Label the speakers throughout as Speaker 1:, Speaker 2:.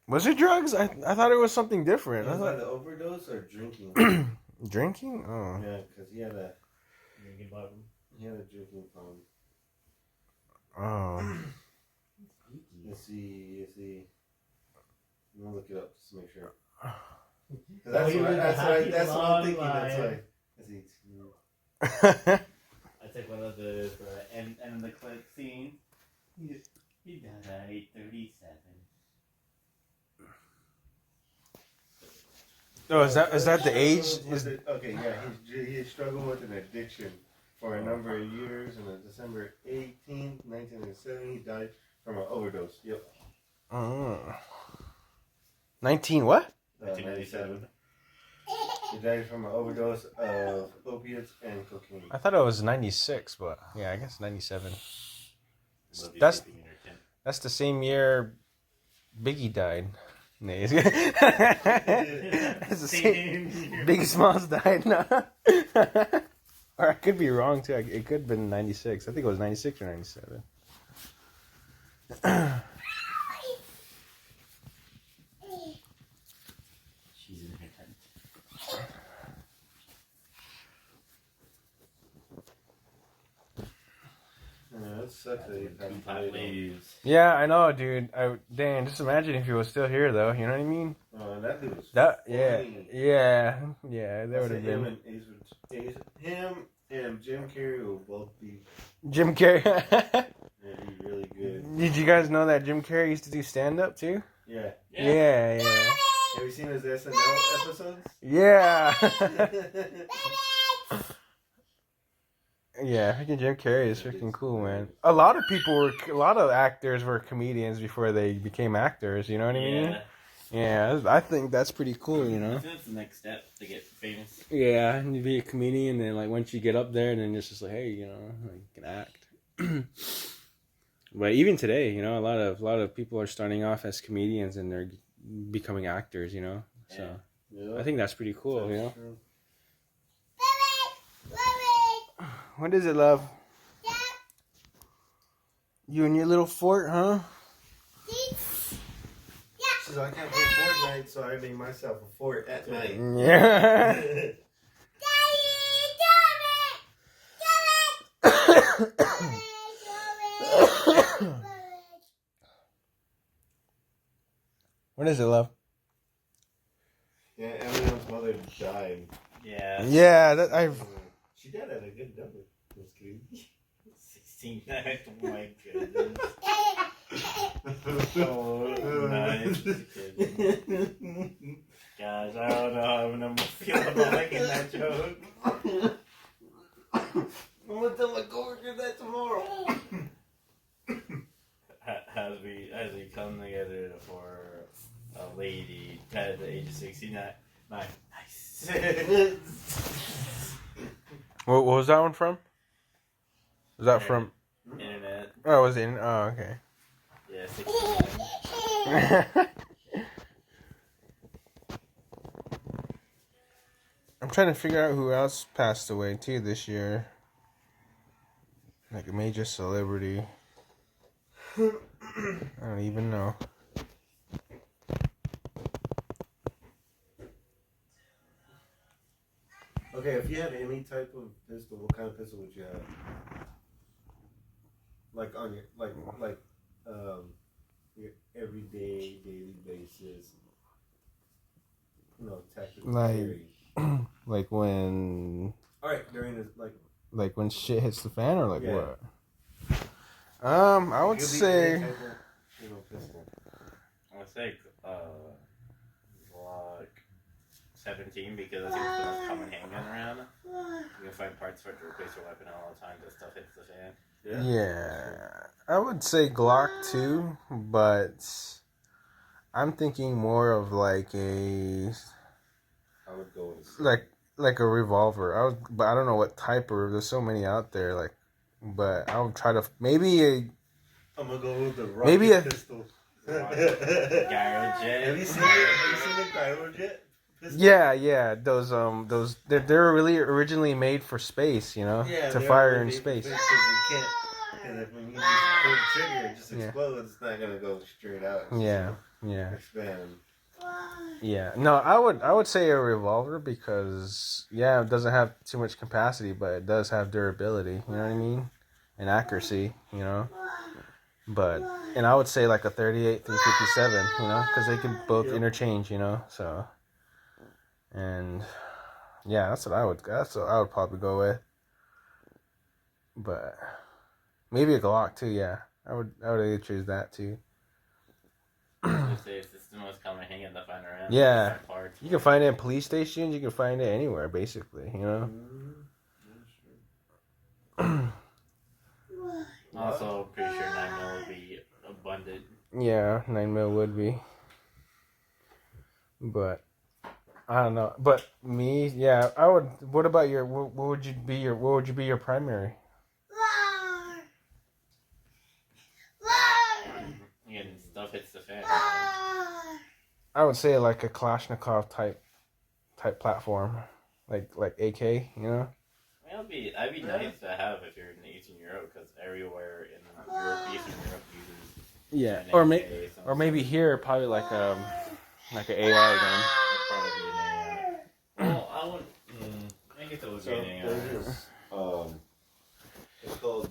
Speaker 1: Was it drugs? I thought it was something different.
Speaker 2: It was
Speaker 1: I
Speaker 2: either overdose or drinking.
Speaker 1: thought drinking. Oh.
Speaker 2: Yeah, because he had a
Speaker 3: Drinking problem.
Speaker 2: drinking problem.
Speaker 1: Oh.
Speaker 2: Let's see. I'm gonna look it up just to make sure. That's what I'm thinking. That's why. Let's see.
Speaker 3: I took one of the end of the clip scene. He died at 8:37.
Speaker 1: Oh, is that the age?
Speaker 2: Okay, yeah, he struggled with an addiction for a number of years, and on December 18th, 1997, he died from an overdose. Yep.
Speaker 1: 19 what?
Speaker 2: 1997. He died from an overdose of opiates and cocaine.
Speaker 1: I thought it was 96, but yeah, I guess 97. That's the same year Biggie died. No, it's the same. Biggie Smalls died. No. Or I could be wrong too. It could have been 96. I think it was 96 or 97.
Speaker 3: She's in her tent.
Speaker 2: Yeah, that sucks that he passed away.
Speaker 1: Yeah, I know, dude. Dan, just imagine if he was still here, though. You know what I mean?
Speaker 2: That dude was
Speaker 1: yeah,
Speaker 2: funny.
Speaker 1: yeah. That would have been
Speaker 2: Him and Jim Carrey will both be.
Speaker 1: Jim Carrey.
Speaker 2: Will be really good.
Speaker 1: Did you guys know that Jim Carrey used to do stand up too?
Speaker 2: Yeah.
Speaker 1: Yeah.
Speaker 2: Have you seen his SNL episodes?
Speaker 1: Yeah. Yeah, freaking Jim Carrey is freaking cool, man. A lot of actors were comedians before they became actors. You know what I mean? Yeah, I think that's pretty cool. You know.
Speaker 3: I think that's the next step to get famous.
Speaker 1: Yeah, and you be a comedian, and like once you get up there, then it's just like, hey, you know, like, you can act. But even today, you know, a lot of people are starting off as comedians and they're becoming actors. You know, so I think that's pretty cool. You know.
Speaker 2: True.
Speaker 1: What is it, love? Yeah. You and your little fort, huh?
Speaker 2: So I can't play Fortnite, so I made myself a fort at night.
Speaker 1: Yeah. What is it, love?
Speaker 2: Yeah, Eminem's mother died.
Speaker 3: Yeah.
Speaker 1: Yeah,
Speaker 2: She died at a good number. Just kidding.
Speaker 3: 16. Oh my goodness. Oh, nice. Gosh, I don't know how I'm gonna feel about making that joke.
Speaker 2: I'm gonna tell my coworker that tomorrow.
Speaker 3: As we come together for a lady at the age of 69. Nice.
Speaker 1: What was that one from? Was that from?
Speaker 3: Internet.
Speaker 1: Oh, it was in. Oh, okay.
Speaker 3: Yeah, 69.
Speaker 1: I'm trying to figure out who else passed away too this year. Like a major celebrity. I don't even know.
Speaker 2: Okay, if you had any type of pistol, what kind of pistol would you have? Like on your your everyday, daily basis. Tactical carry.
Speaker 1: Like when.
Speaker 2: All right, during this
Speaker 1: Like when shit hits the fan, or like
Speaker 2: Yeah.
Speaker 1: what? I would say.
Speaker 2: Pistol.
Speaker 3: I would say Glock 17 because I think it's the most common handgun around. You can find parts for it to replace your weapon all the time. That stuff hits the fan.
Speaker 1: Yeah, I would say Glock 2, but I'm thinking more of like a.
Speaker 2: I would go with
Speaker 1: like a revolver. But I don't know what type of. There's so many out there. But I would try to maybe
Speaker 2: I'm gonna go with the rocket
Speaker 1: Maybe a-
Speaker 2: pistol.
Speaker 3: Gyrojet.
Speaker 2: Have you seen the Gyrojet pistol?
Speaker 1: Yeah. Those they're really originally made for space. You know,
Speaker 2: Yeah,
Speaker 1: to
Speaker 2: they're
Speaker 1: fire
Speaker 2: really
Speaker 1: in
Speaker 2: made for
Speaker 1: space.
Speaker 2: Because you can't. Because when you just pull the trigger, it just explodes. It's not gonna go straight out.
Speaker 1: Yeah. Yeah.
Speaker 2: expand.
Speaker 1: Yeah. No, I would say a revolver because it doesn't have too much capacity, but it does have durability. You know what I mean? And accuracy. You know. But and I would say like a 38 357. You know, because they can both interchange. You know. So. And yeah, that's what I would probably go with. But maybe a Glock too. Yeah, I would really choose that too.
Speaker 3: It's the most common hanging to find around.
Speaker 1: Yeah.
Speaker 3: Find parts.
Speaker 1: You can find it in police stations. You can find it anywhere, basically. You know.
Speaker 3: Also, pretty sure 9mm would be abundant.
Speaker 1: Yeah, 9mm would be. But I don't know. But me, yeah, I would. What about your? What would you be your? What would you be your primary?
Speaker 3: And stuff hits the fan.
Speaker 1: I would say like a Kalashnikov type platform, like AK. You know.
Speaker 3: That'd be nice to have if you're in Eastern Europe, because everywhere in Europe, Eastern Europe uses.
Speaker 1: Yeah,
Speaker 3: an
Speaker 1: or
Speaker 3: AK,
Speaker 1: maybe here probably like an AR gun.
Speaker 3: Probably an AR. Well, I wouldn't. I guess it would be an AR.
Speaker 2: It's called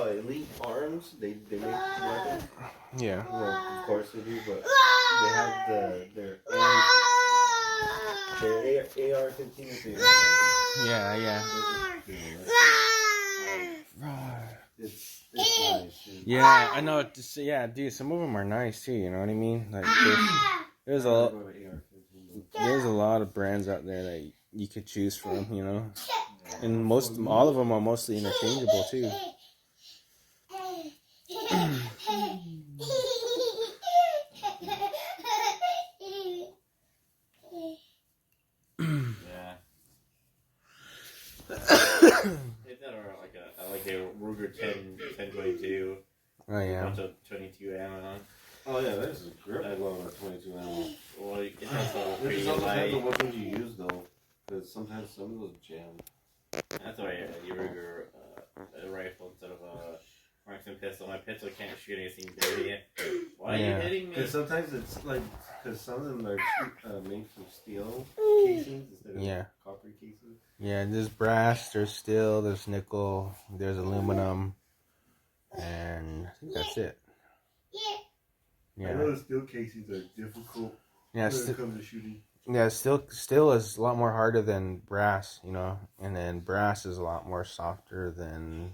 Speaker 2: Elite Arms. They make weapons.
Speaker 1: Yeah.
Speaker 2: Well, of course they do, but they have their AR-15.
Speaker 1: Yeah.
Speaker 2: It's nice.
Speaker 1: Yeah, I know. Yeah, dude, some of them are nice too. You know what I mean? Like there's a lot of brands out there that you could choose from. You know, and all of them are mostly interchangeable too.
Speaker 3: Yeah. Like a Ruger 1022.
Speaker 1: Oh yeah.
Speaker 3: Bunch of 22 ammo.
Speaker 2: Oh yeah, there's a grip along with 22 ammo.
Speaker 3: Well, it's also
Speaker 2: It
Speaker 3: pretty
Speaker 2: just depends
Speaker 3: light.
Speaker 2: on what ones you use though, because sometimes some of those jam.
Speaker 3: That's why the Ruger rifle instead of a marksman pistol. My pistol can't shoot anything dirty. Why are you hitting me?
Speaker 2: Because sometimes it's like, because some of them are made from steel casings instead of copper casings.
Speaker 1: Yeah, there's brass, there's steel, there's nickel, there's aluminum, and I think that's it.
Speaker 2: I know the steel casings are difficult
Speaker 1: when
Speaker 2: it comes to shooting.
Speaker 1: Yeah, steel is a lot more harder than brass, you know, and then brass is a lot more softer than.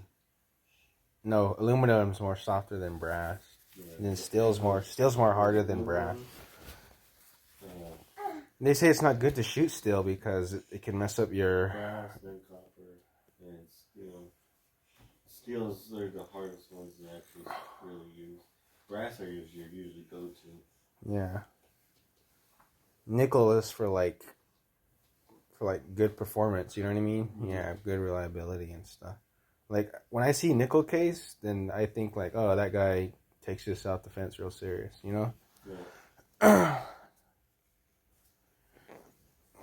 Speaker 1: No, aluminum's more softer than brass.
Speaker 2: Yeah.
Speaker 1: And then steel's more harder than brass. They say it's not good to shoot steel because it can mess up your.
Speaker 2: Brass, then copper, and steel. Steels are the hardest ones to actually really use. Brass are usually go-to.
Speaker 1: Yeah. Nickel is for like good performance. You know what I mean? Mm-hmm. Yeah, good reliability and stuff. Like when I see nickel case, then I think like, oh, that guy takes his self-defense real serious. You know? Yeah.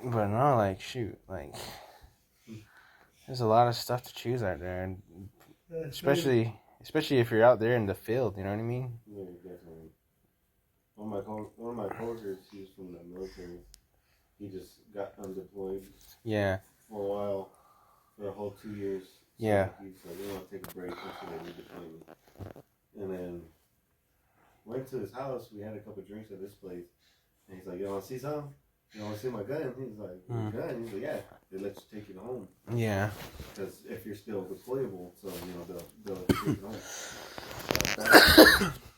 Speaker 1: But no, like shoot, like there's a lot of stuff to choose out there, and especially if you're out there in the field. You know what I mean?
Speaker 2: Yeah, definitely. One of my coworkers, he's from the military. He just got undeployed.
Speaker 1: Yeah.
Speaker 2: For a while, for a whole 2 years. So
Speaker 1: yeah.
Speaker 2: He said, "We want to take a break until they redeploy me." And then went to his house. We had a couple of drinks at this place, and he's like, "You want to see something? You want to see my gun?" He's like, "Gun?" He's like, "Yeah, they let you take it home."
Speaker 1: Yeah.
Speaker 2: Because if you're still deployable, so they'll take it home. So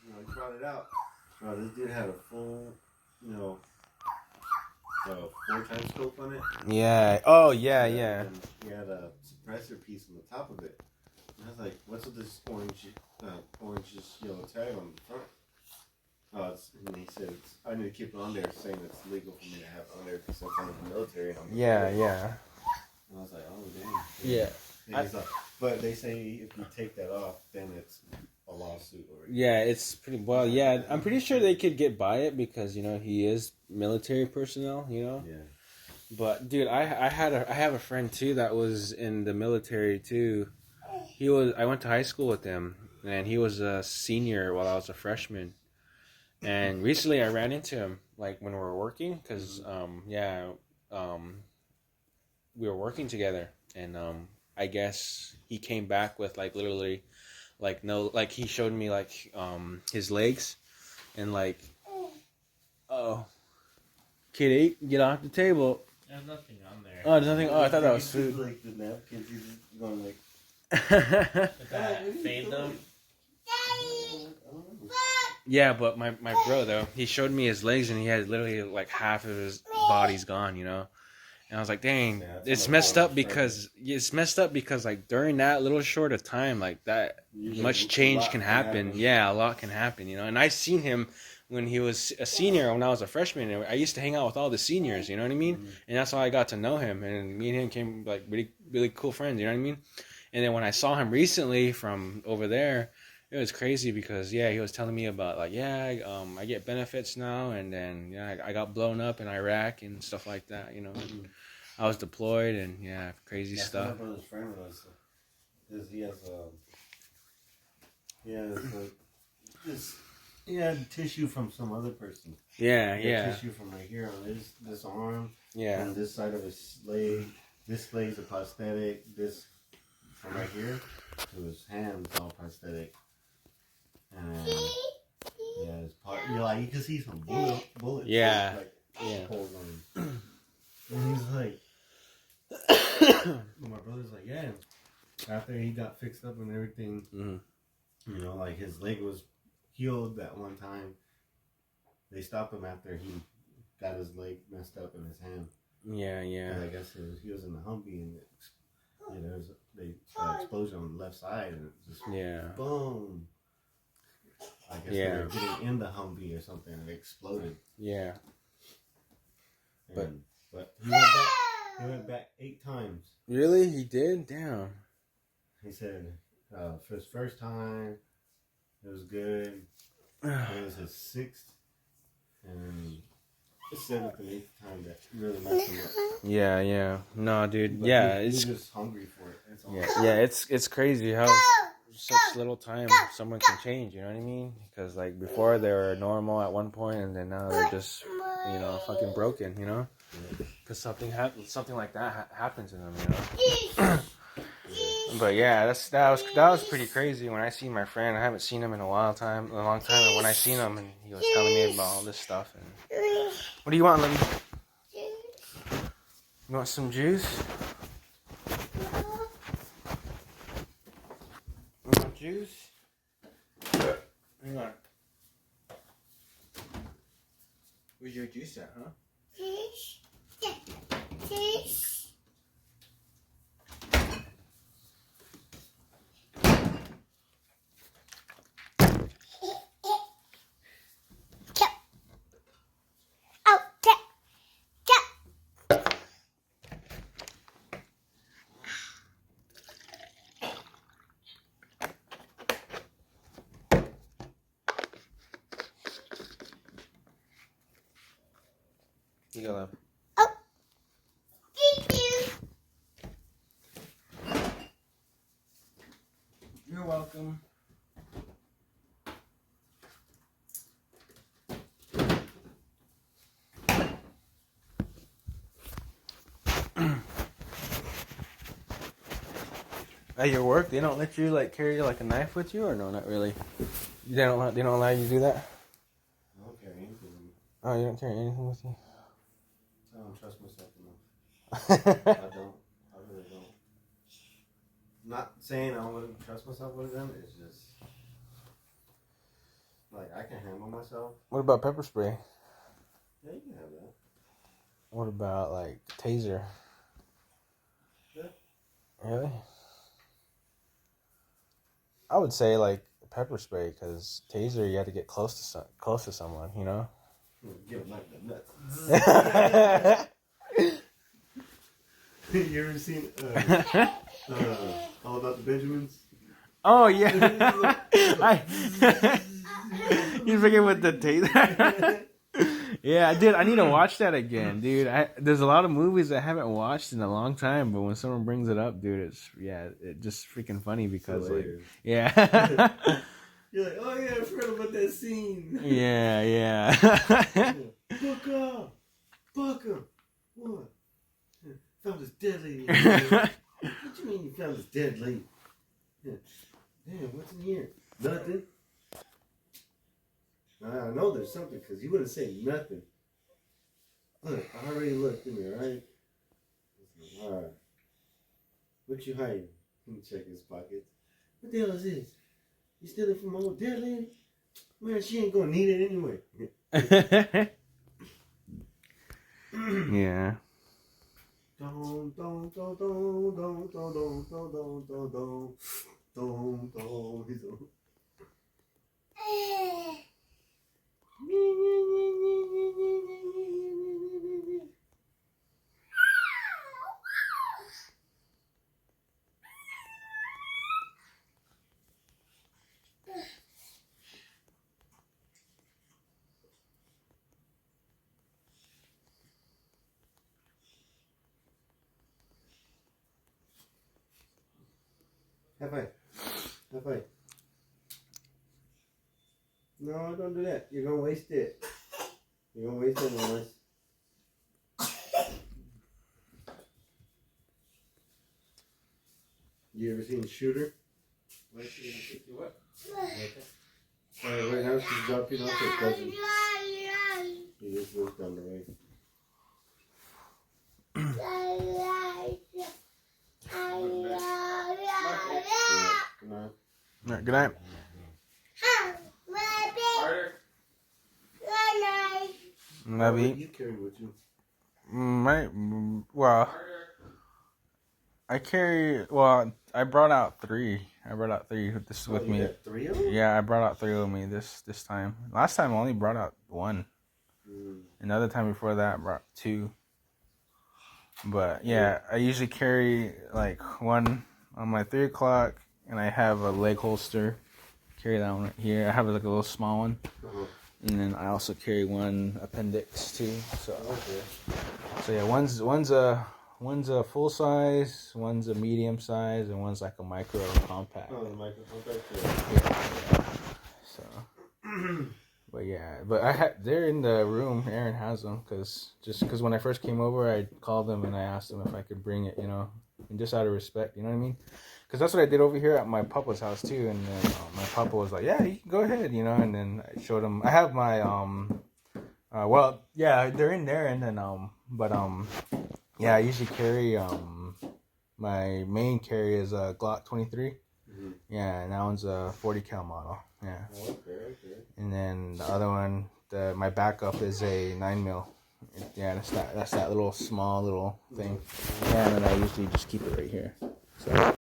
Speaker 2: he brought it out. Bro, this dude had a full, 4x scope on it.
Speaker 1: Yeah. Oh, yeah.
Speaker 2: And he had a suppressor piece on the top of it. And I was like, "What's with this orange yellow tag on the front?" And he said, "I need to keep it on there, saying it's legal for me to have it on there because sometimes the military."
Speaker 1: Yeah.
Speaker 2: And I was like, "Oh dang."
Speaker 1: Yeah.
Speaker 2: But they say if you take that off, then it's a lawsuit.
Speaker 1: Yeah, it's pretty well. Yeah, I'm pretty sure they could get by it because he is military personnel. Yeah. But dude, I have a friend too that was in the military too. I went to high school with him, and he was a senior while I was a freshman. And recently I ran into him like when we were working because we were working together, and I guess he came back with like literally like no like he showed me like his legs and like oh kid ate get off the table.
Speaker 3: There's nothing on there.
Speaker 1: Oh, there's nothing. Oh, I thought that was
Speaker 2: You see,
Speaker 1: food.
Speaker 2: like the napkins, he's just going like.
Speaker 3: Did that fade them?
Speaker 1: Yeah, but my bro though, he showed me his legs and he had literally like half of his body's gone, you know. And I was like, dang,
Speaker 2: Yeah, it's
Speaker 1: it's
Speaker 2: like
Speaker 1: messed
Speaker 2: one
Speaker 1: up because like during that little short of time, like that
Speaker 2: Usually
Speaker 1: much
Speaker 2: a
Speaker 1: change
Speaker 2: lot
Speaker 1: can
Speaker 2: can
Speaker 1: happen.
Speaker 2: happen.
Speaker 1: Yeah, a lot can happen, you know. And I seen him when he was a senior, when I was a freshman. And I used to hang out with all the seniors, you know what I mean?
Speaker 2: Mhm.
Speaker 1: And that's how I got to know him. And me and him came like really, really cool friends, you know what I mean? And then when I saw him recently from over there, it was crazy because he was telling me about like I get benefits now, and then I got blown up in Iraq and stuff like that, you know. I was deployed and crazy
Speaker 2: That's
Speaker 1: stuff.
Speaker 2: what my brother's friend was. He had tissue from some other person.
Speaker 1: Yeah,
Speaker 2: He had
Speaker 1: yeah,
Speaker 2: tissue from right here on this arm,
Speaker 1: yeah,
Speaker 2: on this side of his leg. This leg's a prosthetic. This from right here to his hand is all prosthetic. And his part, like you can see some bullets.
Speaker 1: Yeah.
Speaker 2: Like,
Speaker 1: yeah.
Speaker 2: holes on him. And he's like, my brother's like, yeah. After he got fixed up and everything,
Speaker 1: Mhm.
Speaker 2: you know, like his leg was healed that one time. They stopped him after he got his leg messed up in his hand.
Speaker 1: Yeah, yeah,
Speaker 2: And I guess he was in the Humvee and they saw an explosion on the left side and it just
Speaker 1: yeah,
Speaker 2: boom. I guess they were getting in the Humvee or something and it exploded.
Speaker 1: yeah.
Speaker 2: And, but he went back 8 times.
Speaker 1: Really, he did? Damn.
Speaker 2: He said for his first time, it was good. It was his 6th and his 7th and 8th time that really messed him up.
Speaker 1: Yeah, yeah. No, dude.
Speaker 2: But
Speaker 1: Yeah,
Speaker 2: he's
Speaker 1: it's
Speaker 2: just hungry for it. That's all.
Speaker 1: yeah. It's crazy how such little time someone can change. You know what I mean? Because like before they were normal at one point, and then now they're just fucking broken. You know? Because something like that happens in them. You know? But yeah, that was pretty crazy. When I see my friend, I haven't seen him in a long time. And when I seen him, and he was telling me about all this stuff. And what do you want, Libby? You want some juice? You want juice? Hang on. Where's your juice at, huh? You go, love. You're welcome. At your work, they don't let you like carry like a knife with you, or no, not really. They don't allow you to do that.
Speaker 2: I don't carry anything with me.
Speaker 1: Oh, you don't carry anything with you.
Speaker 2: I don't trust myself enough. I don't. I really don't. Not saying I wouldn't trust myself with them. It's just like I can handle myself.
Speaker 1: What about pepper spray?
Speaker 2: Yeah, you can have that.
Speaker 1: What about like taser?
Speaker 2: Yeah.
Speaker 1: Really? I would say like pepper spray, because taser you have to get close to someone, you know.
Speaker 2: Give them like the nuts. You ever seen All About the Benjamins?
Speaker 1: Oh yeah. You forget with the taser. Yeah, dude, I need to watch that again, dude. There's a lot of movies I haven't watched in a long time, but when someone brings it up, dude, it's just freaking funny because like,
Speaker 2: Hilarious.
Speaker 1: yeah.
Speaker 2: You're like, oh yeah, I forgot about that scene.
Speaker 1: Yeah.
Speaker 2: Booker. What? Found his dead lady. What you mean you found his dead lady? Damn, what's in here? Nothing. I know there's something because you wouldn't say nothing. Look, I already looked in there, right? Alright. What you hiding? Let me check his pockets. What the hell is this? You stealing from my old dead lady? Man, she ain't gonna need it anyway.
Speaker 1: Yeah.
Speaker 2: Don, don, don, don, don, don, don, don, don, don, don. Don, don, he's on. High five. High five. No, don't do that. You're gonna waste it. You're gonna waste it, Wallace. You ever seen Shooter?
Speaker 3: What is she gonna take you what?
Speaker 2: Right now she's dropping off her cousin. He just moved down the way. Good night.
Speaker 1: Alright, good night.
Speaker 3: Harder.
Speaker 1: Love
Speaker 2: What
Speaker 1: you.
Speaker 2: do you carry with you?
Speaker 1: Well, I brought out three. With
Speaker 2: You
Speaker 1: me.
Speaker 2: got 3 of them?
Speaker 1: Yeah, I brought out three with me this time. Last time I only brought out one. Another time before that I brought two. But yeah, I usually carry like one on my 3 o'clock, and I have a leg holster. Carry that one right here. I have like a little small one. And then I also carry one appendix too. So yeah, one's a full size, one's a medium size, and one's like a micro compact.
Speaker 2: Oh, the microphone back there.
Speaker 1: So, but they're in the room. Aaron has them because when I first came over, I called them and I asked them if I could bring it, and just out of respect, you know what I mean? Because that's what I did over here at my papa's house too, and then my papa was like, "Yeah, you can go ahead," and then I showed him. I have my they're in there, and then yeah, I usually carry my main carry is a Glock 23. Yeah, and that one's a 40 cal model. Yeah.
Speaker 2: Okay.
Speaker 1: And then the other one, my backup is a 9mm. Yeah, that's that little small little thing. Yeah, and then I usually just keep it right here. So.